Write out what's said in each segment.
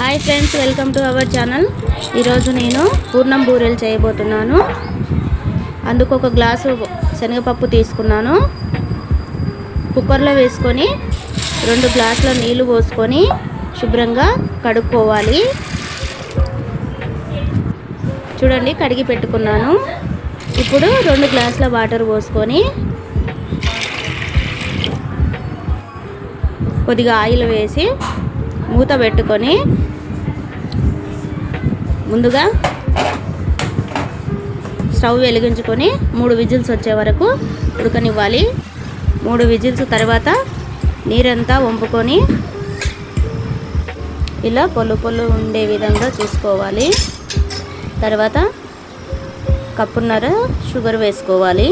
Hi friends, welcome to our channel. ఈరోజు నేను పూర్ణం బూరెలు చేయబోతున్నాను. అందుకు ఒక గ్లాసు శనగపప్పు తీసుకున్నాను. కుక్కర్లో వేసుకొని 2 గ్లాసుల నీళ్లు పోసుకొని శుభ్రంగా కడుక్కోవాలి. చూడండి, కడిగి పెట్టుకున్నాను. ఇప్పుడు 2 గ్లాసుల వాటర్ పోసుకొని కొద్దిగా ఆయిల్ వేసి మూత పెట్టుకొని ముందుగా స్టవ్ వెలిగించుకొని 3 విజిల్స్ వచ్చే వరకు ఉడకనివ్వాలి. 3 విజిల్స్ తర్వాత నీరంతా వంపుకొని ఇలా పొల్లు పొల్లు ఉండే విధంగా చూసుకోవాలి. తర్వాత కప్పున్నర షుగర్ వేసుకోవాలి.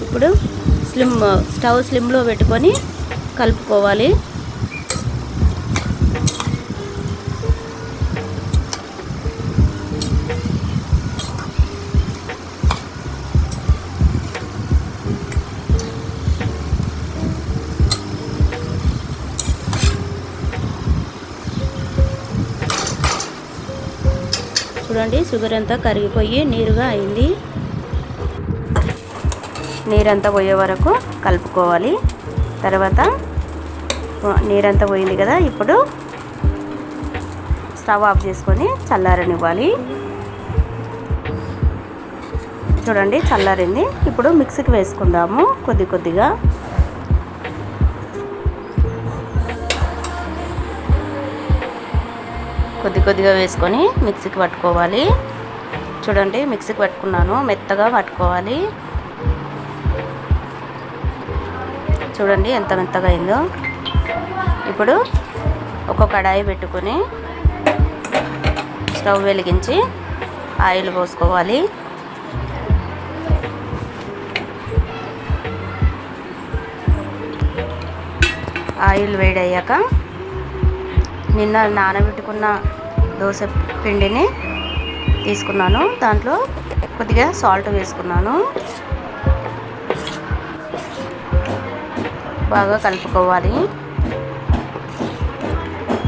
ఇప్పుడు స్టవ్ స్లిమ్లో పెట్టుకొని కలుపుకోవాలి. చూడండి, షుగర్ అంతా కరిగిపోయి నీరుగా అయింది. నీరంతా పోయే వరకు కలుపుకోవాలి. తర్వాత నీరంతా పోయింది కదా, ఇప్పుడు స్టవ్ ఆఫ్ చేసుకొని చల్లారనివ్వాలి. చూడండి, చల్లారింది. ఇప్పుడు మిక్సీకి వేసుకుందాము. కొద్దిగా కొద్దిగా వేసుకొని మిక్సీకి పట్టుకోవాలి. చూడండి, మిక్సీకి పట్టుకున్నాను. మెత్తగా పట్టుకోవాలి. చూడండి ఎంత మెత్తగా అయిందో. ఇప్పుడు ఒక కడాయి పెట్టుకొని స్టవ్ వెలిగించి ఆయిల్ పోసుకోవాలి. ఆయిల్ వేడయ్యాక నిన్న నానబెట్టుకున్న దోశ పిండిని తీసుకున్నాను. దాంట్లో కొద్దిగా సాల్ట్ వేసుకున్నాను. బాగా కలుపుకోవాలి.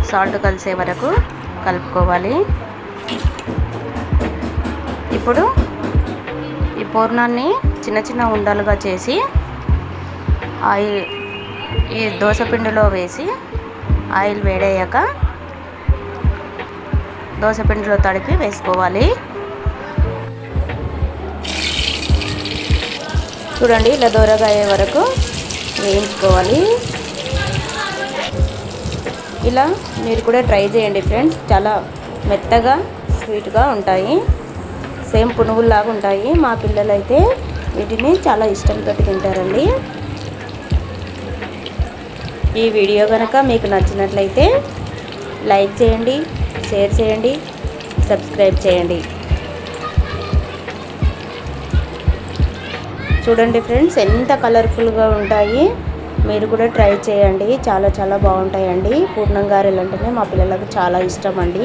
సాల్ట్ కలిసే వరకు కలుపుకోవాలి. ఇప్పుడు ఈ పూర్ణాన్ని చిన్న ఉండలుగా చేసి ఈ దోశ పిండిలో వేసి ఆయిల్ వేడయ్యాక దోశ పిండిలో తడిపి వేసుకోవాలి. చూడండి, ఇలా దూరగా అయ్యే వరకు వేయించుకోవాలి. ఇలా మీరు కూడా ట్రై చేయండి ఫ్రెండ్స్. చాలా మెత్తగా స్వీట్గా ఉంటాయి. సేమ్ పునుగుల్లాగా ఉంటాయి. మా పిల్లలైతే వీటిని చాలా ఇష్టంతో తింటారండి. ఈ వీడియో కనుక మీకు నచ్చినట్లయితే లైక్ చేయండి, షేర్ చేయండి, సబ్స్క్రైబ్ చేయండి. చూడండి ఫ్రెండ్స్, ఎంత కలర్ఫుల్గా ఉంటాయి. మీరు కూడా ట్రై చేయండి. చాలా బాగుంటాయండి. పూర్ణం గారెలు అంటేనే మా పిల్లలకు చాలా ఇష్టం అండి.